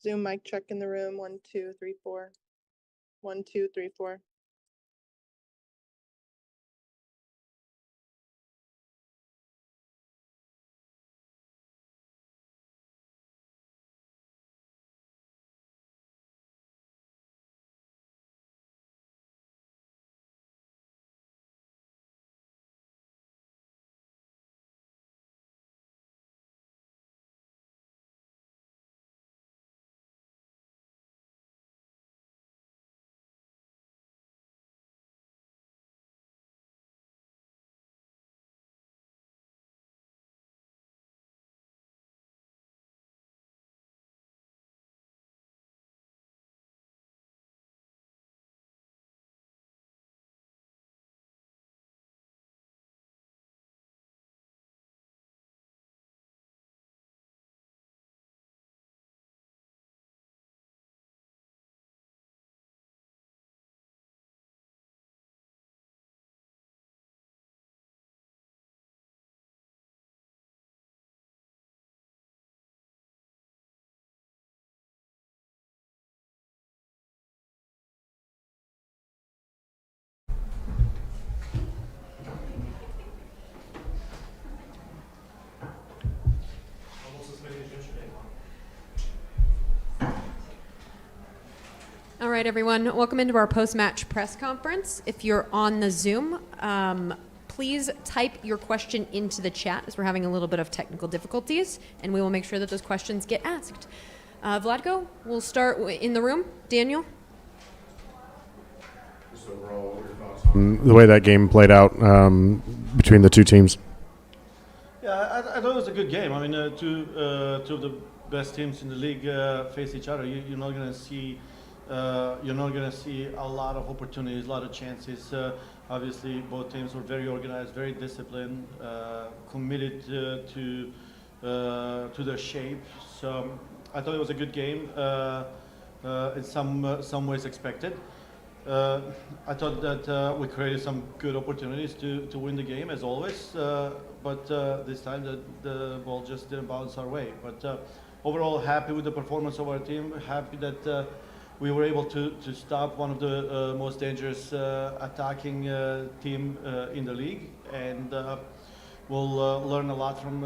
Zoom mic check in the room. 1, 2, 3, 4. 1, 2, 3, 4. All right, everyone. Welcome into our post-match press conference. If you're on the Zoom, please type your question into the chat as we're having a little bit of technical difficulties, and we will make sure that those questions get asked. Vlatko, we'll start in the room. Daniel? Just overall, your thoughts on the way that game played out between the two teams? Yeah, I thought it was a good game. I mean, two of the best teams in the league face each other. You're not going to see a lot of opportunities, a lot of chances. Obviously, both teams were very organized, very disciplined, committed to their shape. So I thought it was a good game. In some ways expected. I thought that we created some good opportunities to win the game, as always. But this time the ball just didn't bounce our way. But overall, happy with the performance of our team. Happy that we were able to stop one of the most dangerous attacking team in the league, and we'll learn a lot from.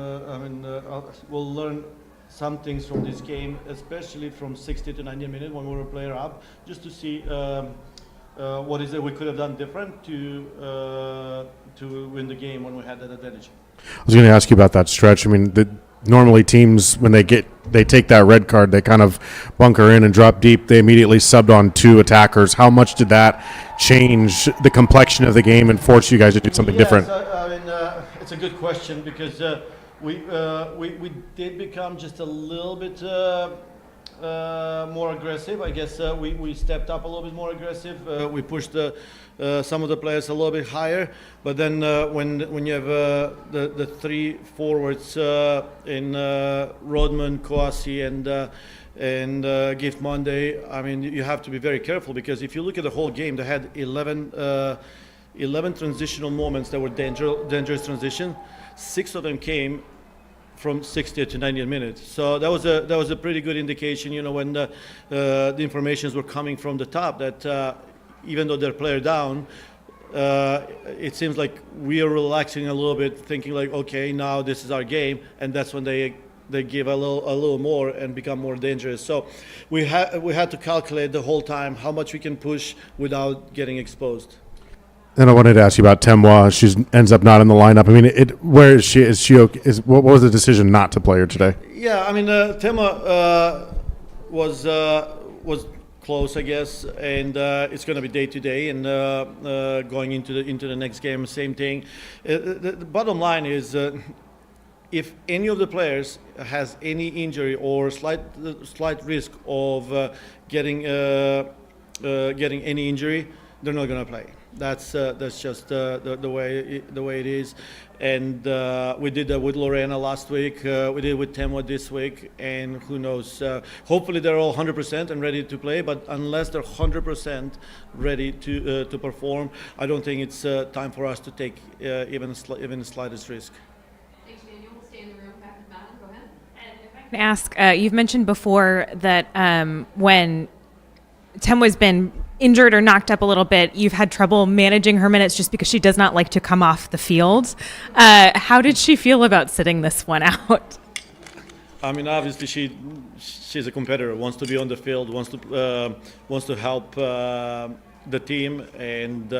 We'll learn some things from this game, especially from 60 to 90 minutes when we were a player up, just to see what is it we could have done different to win the game when we had that advantage. I was going to ask you about that stretch. I mean, normally teams, when they take that red card, they kind of bunker in and drop deep. They immediately subbed on two attackers. How much did that change the complexion of the game and force you guys to do something different? I mean, it's a good question because we did become just a little bit more aggressive. I guess we stepped up a little bit more aggressive. We pushed some of the players a little bit higher. But then when you have the three forwards in Rodman, Kouassi, and Gift Monday, I mean, you have to be very careful because if you look at the whole game, they had 11 transitional moments that were dangerous transition. 6 of them came from 60 to 90 minutes. So that was a pretty good indication, you know, when the informations were coming from the top that even though they're player down, it seems like we are relaxing a little bit, thinking like, okay, now this is our game, and that's when they give a little more and become more dangerous. So we had to calculate the whole time how much we can push without getting exposed. And I wanted to ask you about Temoa. She ends up not in the lineup. I mean, where is she? What was the decision not to play her today? Yeah, I mean, Temoa was close, I guess, and it's going to be day to day, and going into the next game, same thing. The bottom line is, if any of the players has any injury or slight risk of getting any injury, they're not going to play. That's just the way it is, and we did that with Lorena last week. We did it with Temoa this week, and who knows? Hopefully they're all 100% and ready to play. But unless they're 100% ready to perform, I don't think it's time for us to take even the slightest risk. Thanks, Daniel. We'll stay in the room. Back to Madeline. Go ahead. And if I to ask, you've mentioned before that when Temu's been injured or knocked up a little bit, you've had trouble managing her minutes just because she does not like to come off the field. How did she feel about sitting this one out? I mean, obviously, she's a competitor. Wants to be on the field. Wants to help the team, and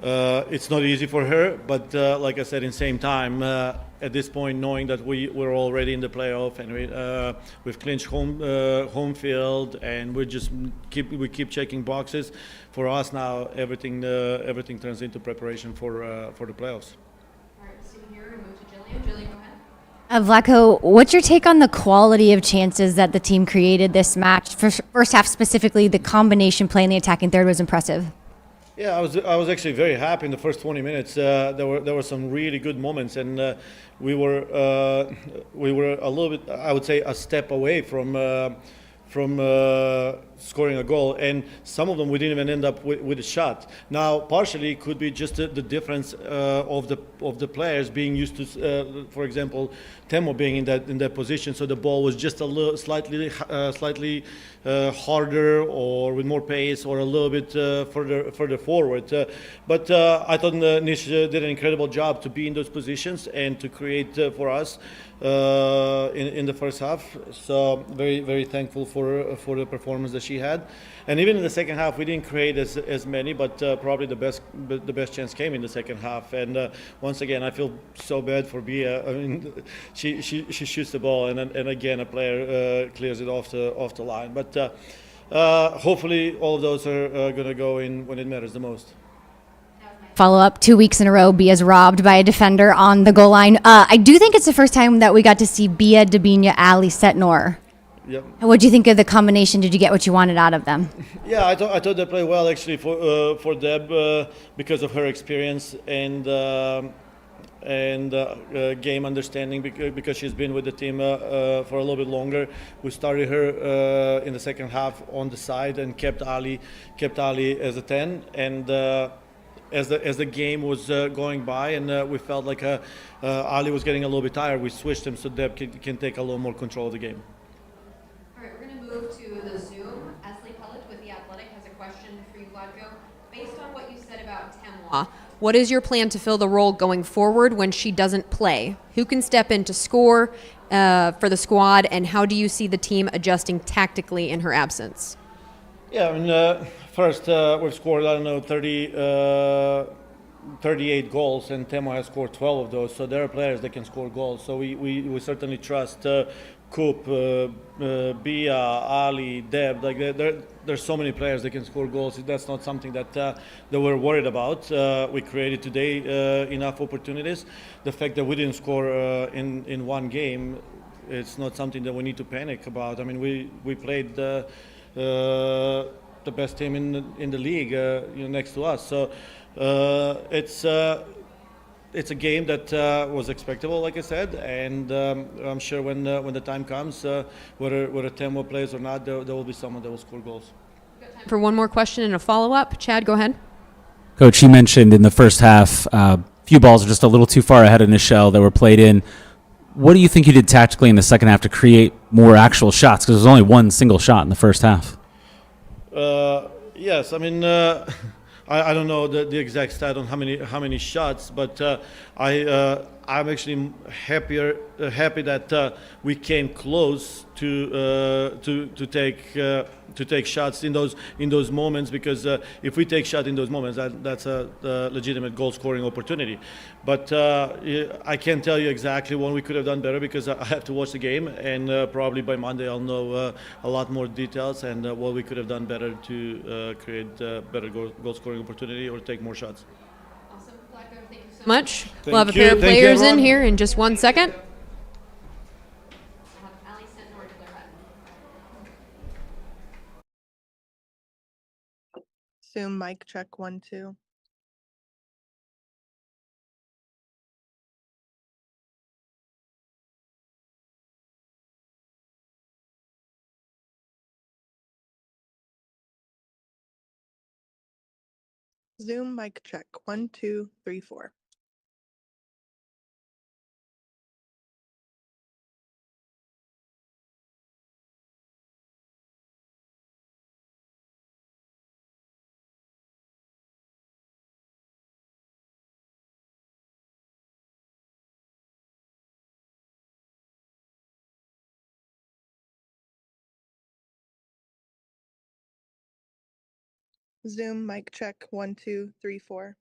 it's not easy for her. But like I said, in the same time, at this point, knowing that we're already in the playoff and we've clinched home field, and we keep checking boxes. For us now, everything turns into preparation for the playoffs. All right, so here we're going to move to Jillian. Jillian, go ahead. Vlatko, what's your take on the quality of chances that the team created this match? First half specifically, the combination play in the attacking third was impressive. Yeah, I was actually very happy in the first 20 minutes. There were some really good moments, and we were a little bit, I would say, a step away from scoring a goal, and some of them we didn't even end up with a shot. Now, partially it could be just the difference of the players being used to, for example, Temo being in that position, so the ball was just a little slightly harder or with more pace or a little bit further forward. But I thought Nish did an incredible job to be in those positions and to create for us in the first half. So very, very thankful for the performance that she had. And even in the second half, we didn't create as many, but probably the best chance came in the second half. And once again, I feel so bad for Bia. I mean, she shoots the ball, and again a player clears it off the line. But hopefully, all of those are going to go in when it matters the most. Follow up 2 weeks in a row, Bia's robbed by a defender on the goal line. I do think it's the first time that we got to see Bia, Debinha, Ali, Setnor. Yep. What do you think of the combination? Did you get what you wanted out of them? Yeah, I thought they played well actually for Deb because of her experience and game understanding because she's been with the team for a little bit longer. We started her in the second half on the side and kept Ali as a 10, and as the game was going by and we felt like Ali was getting a little bit tired, we switched him so Deb can take a little more control of the game. All right, we're going to move to the Zoom. Esley Pellet with The Athletic has a question for you, Vlatko. Based on what you said about Temwa, what is your plan to fill the role going forward when she doesn't play? Who can step in to score for the squad, and how do you see the team adjusting tactically in her absence? Yeah, I mean, first, we've scored, 38 goals, and Temo has scored 12 of those. So there are players that can score goals. So we certainly trust Coop, Bia, Ali, Deb. Like there's so many players that can score goals. That's not something that we're worried about. We created today enough opportunities. The fact that we didn't score in one game, it's not something that we need to panic about. I mean, we played the best team in the league, next to us. So it's a game that was expectable, like I said, and I'm sure when the time comes, whether Temo plays or not, there will be someone that will score goals. For one more question and a follow-up, Chad, go ahead. Coach, you mentioned in the first half, few balls are just a little too far ahead of Nichelle that were played in. What do you think you did tactically in the second half to create more actual shots? Because there was only one single shot in the first half. Yes, I mean, I don't know the exact stat on how many shots, but I'm actually happy that we came close to take shots in those moments, because if we take shot in those moments, that's a legitimate goal scoring opportunity. But I can't tell you exactly what we could have done better, because I have to watch the game, and probably by Monday I'll know a lot more details and what we could have done better to create better goal scoring opportunity or take more shots. Awesome. Vlatko, thank you so much. We'll have a Thank you. pair of Thank you, players in everyone. here in just 1 second. I'll have Ali Setnor declare that. Zoom mic check 1, 2. Zoom mic check 1, 2, 3, 4. Zoom, mic check, 1, 2, 3, 4.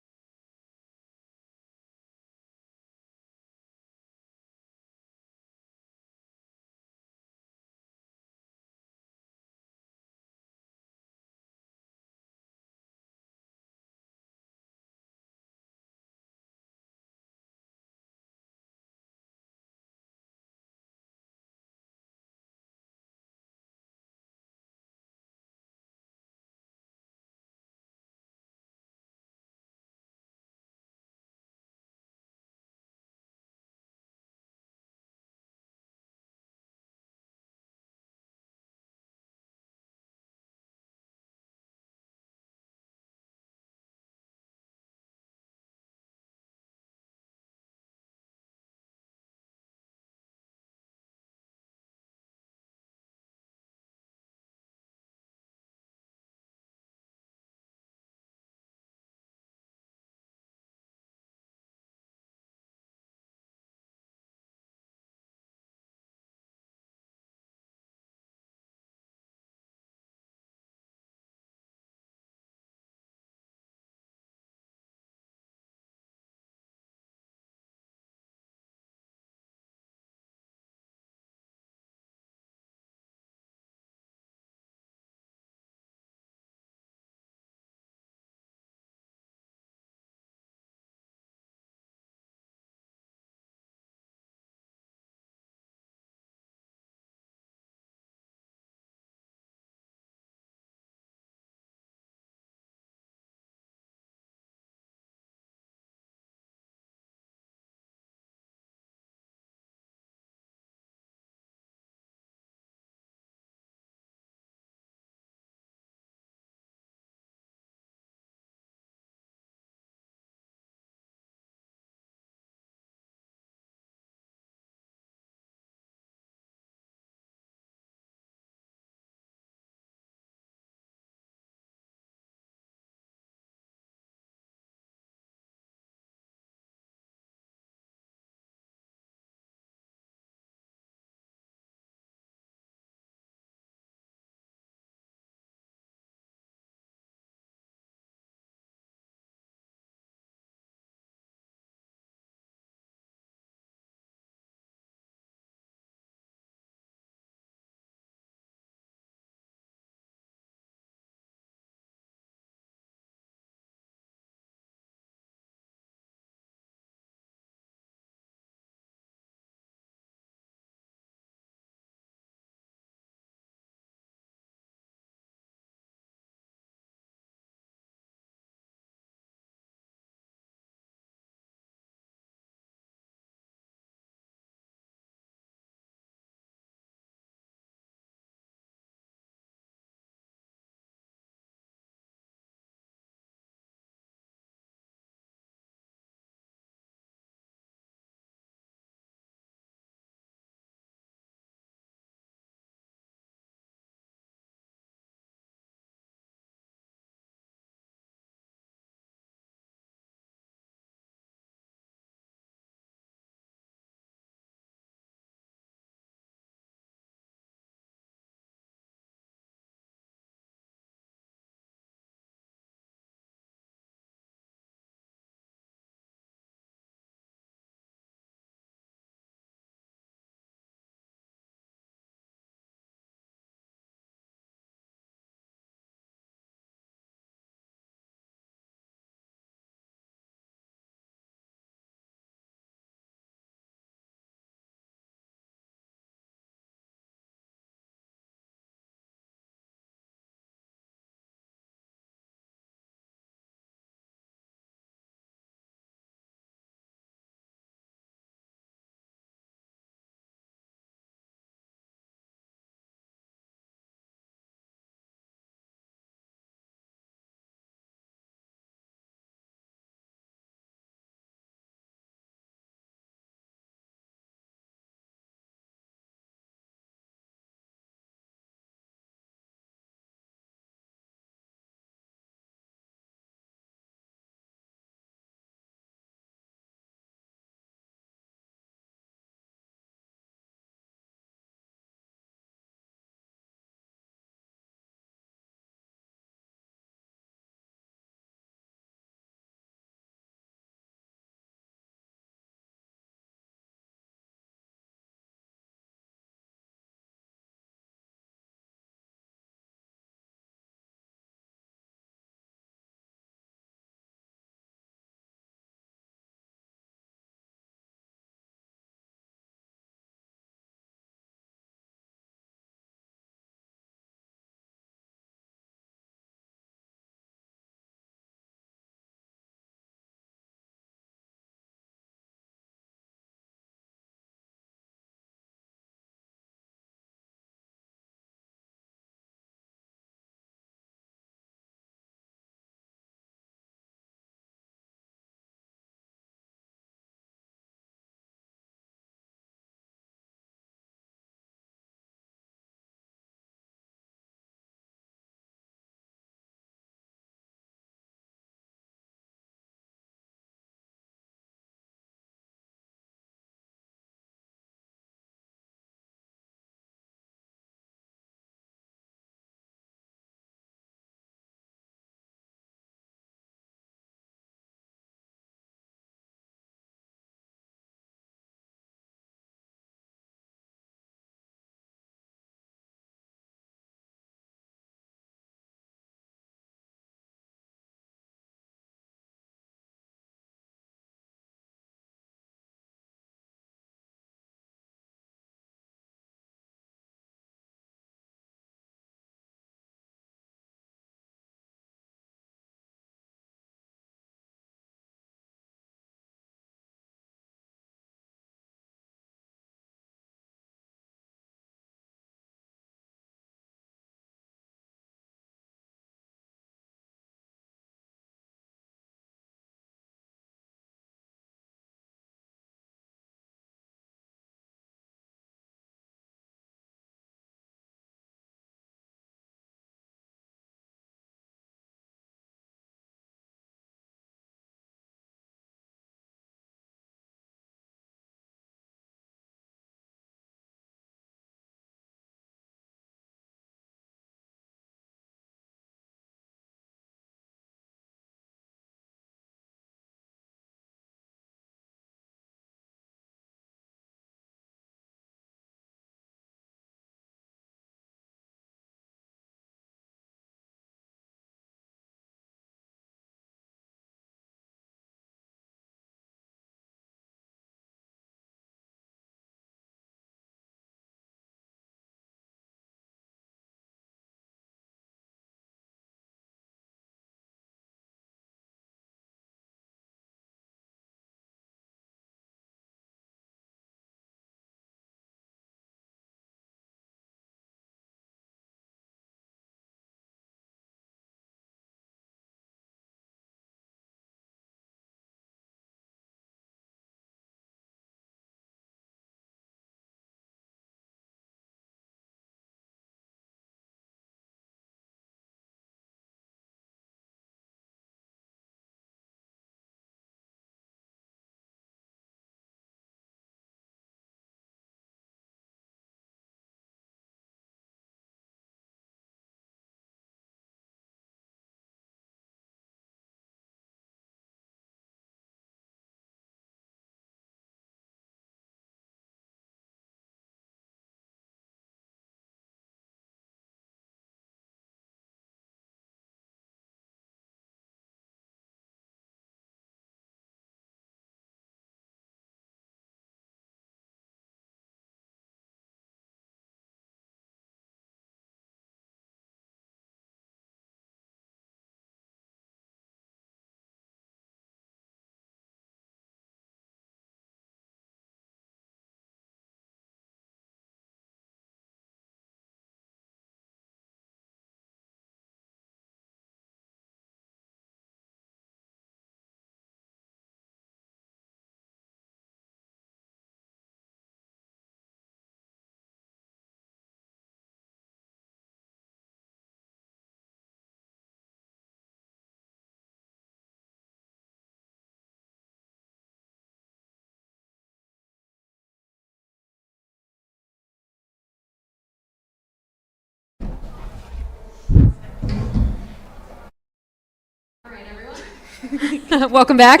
Welcome back.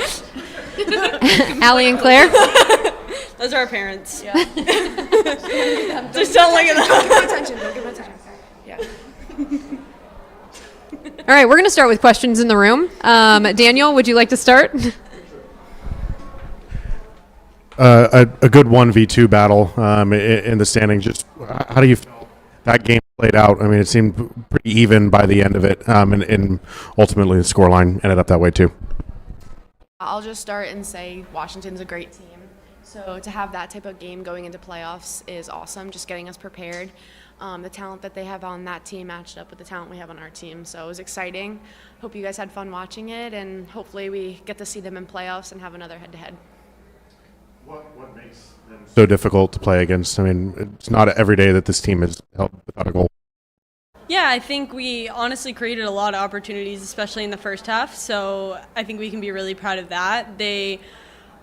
Allie and Claire. Those are our parents. Yeah. Just don't look at them. Don't give attention. Don't give attention. Yeah. All right, we're going to start with questions in the room. Daniel, would you like to start? A good 1v2 battle in the standings. Just how do you feel that game played out? I mean, it seemed pretty even by the end of it, and ultimately the scoreline ended up that way too. I'll just start and say Washington's a great team. So to have that type of game going into playoffs is awesome, just getting us prepared. The talent that they have on that team matched up with the talent we have on our team. So it was exciting. Hope you guys had fun watching it, and hopefully we get to see them in playoffs and have another head-to-head. What makes them so difficult to play against? I mean, it's not every day that this team is held without a goal. Yeah, I think we honestly created a lot of opportunities, especially in the first half. So I think we can be really proud of that. They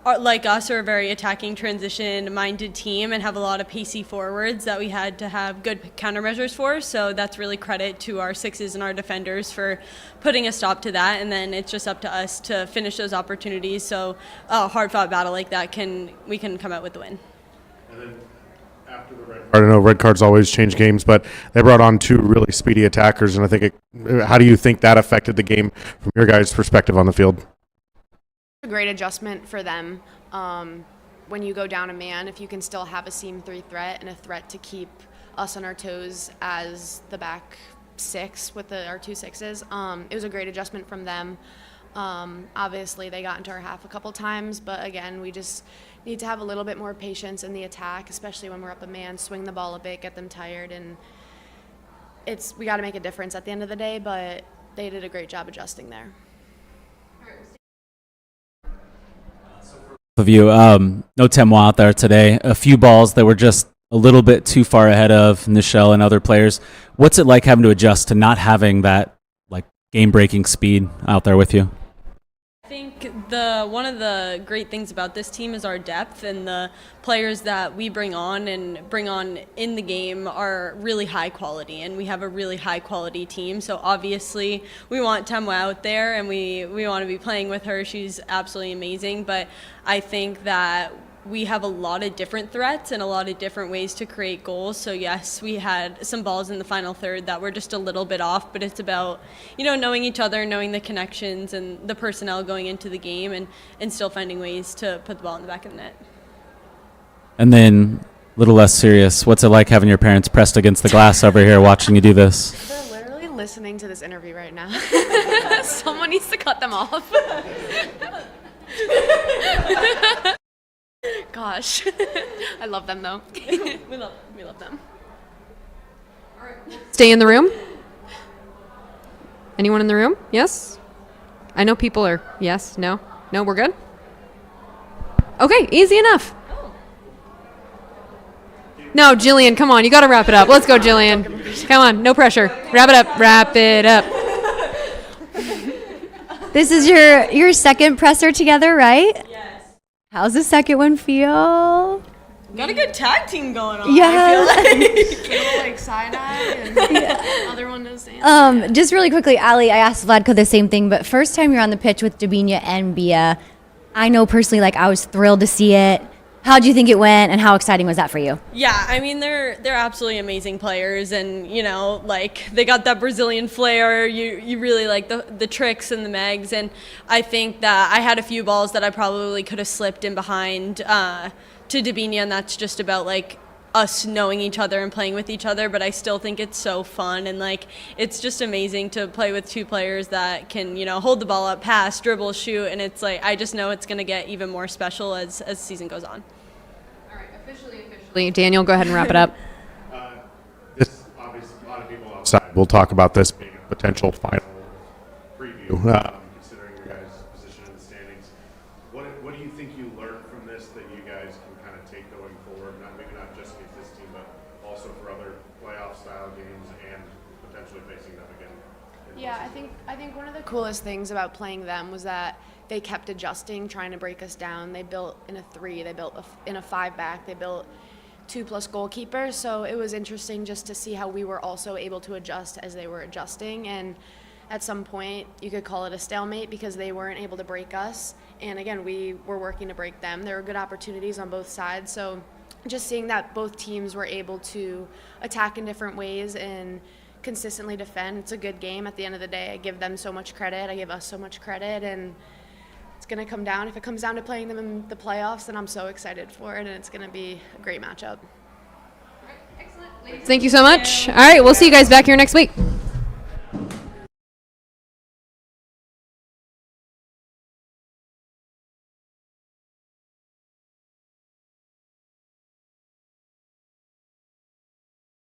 are, like us, are a very attacking, transition-minded team and have a lot of pacey forwards that we had to have good countermeasures for. So that's really credit to our sixes and our defenders for putting a stop to that. And then it's just up to us to finish those opportunities. So a hard-fought battle like that, we can come out with the win. And then after the red card, I know red cards always change games, but they brought on two really speedy attackers, and I think how do you think that affected the game from your guys' perspective on the field? A great adjustment for them. When you go down a man, if you can still have a seam 3 threat and a threat to keep us on our toes as the back 6 with our 2 6s, it was a great adjustment from them. Obviously, they got into our half a couple times, but again, we just need to have a little bit more patience in the attack, especially when we're up a man, swing the ball a bit, get them tired, and we got to make a difference at the end of the day, but they did a great job adjusting there. Of you, no Temois out there today. A few balls that were just a little bit too far ahead of Nichelle and other players. What's it like having to adjust to not having that like game-breaking speed out there with you? I think one of the great things about this team is our depth, and the players that we bring on in the game are really high quality, and we have a really high quality team. So obviously we want Temois out there, and we want to be playing with her. She's absolutely amazing, but I think that we have a lot of different threats and a lot of different ways to create goals. So yes, we had some balls in the final third that were just a little bit off, but it's about, knowing each other, knowing the connections and the personnel going into the game, and still finding ways to put the ball in the back of the net. And then, a little less serious, what's it like having your parents pressed against the glass over here watching you do this? They're literally listening to this interview right now. Someone needs to cut them off. Gosh, I love them though. we love them. Stay in the room. Anyone in the room? Yes? I know people are yes, no? No, we're good? Okay, easy enough. No, Jillian, come on. You got to wrap it up. Let's go, Jillian. Come on, no pressure. Wrap it up. Wrap it up. This is your second presser together, right? Yes. How's the second one feel? Got a good tag team going on. Yeah. I feel like. Like side-eye and the other one does dance. Just really quickly, Ali, I asked Vladko the same thing, but first time you're on the pitch with Dabinia and Bia, I know personally, I was thrilled to see it. How do you think it went, and how exciting was that for you? Yeah, I mean they're absolutely amazing players, and they got that Brazilian flair. You really like the tricks and the megs, and I think that I had a few balls that I probably could have slipped in behind to Dabinia, and that's just about us knowing each other and playing with each other. But I still think it's so fun, and it's just amazing to play with two players that can hold the ball up, pass, dribble, shoot, and it's I just know it's going to get even more special as the season goes on. Daniel, go ahead and wrap it up. This obviously a lot of people outside will talk about this being a potential final preview, considering your guys' position in the standings. What do you think you learned from this that you guys can kind of take going forward? Maybe not just against this team, but also for other playoff style games and potentially facing them again. Yeah, I think one of the coolest things about playing them was that they kept adjusting, trying to break us down. They built in a 3, they built in a 5-back, they built 2+ goalkeepers. So it was interesting just to see how we were also able to adjust as they were adjusting. And at some point you could call it a stalemate because they weren't able to break us. And again, we were working to break them. There were good opportunities on both sides. So just seeing that both teams were able to attack in different ways and consistently defend, it's a good game. At the end of the day, I give them so much credit. I give us so much credit. And it's going to come down. If it comes down to playing them in the playoffs, then I'm so excited for it. And it's going to be a great matchup. Thank you so much. All right, we'll see you guys back here next week.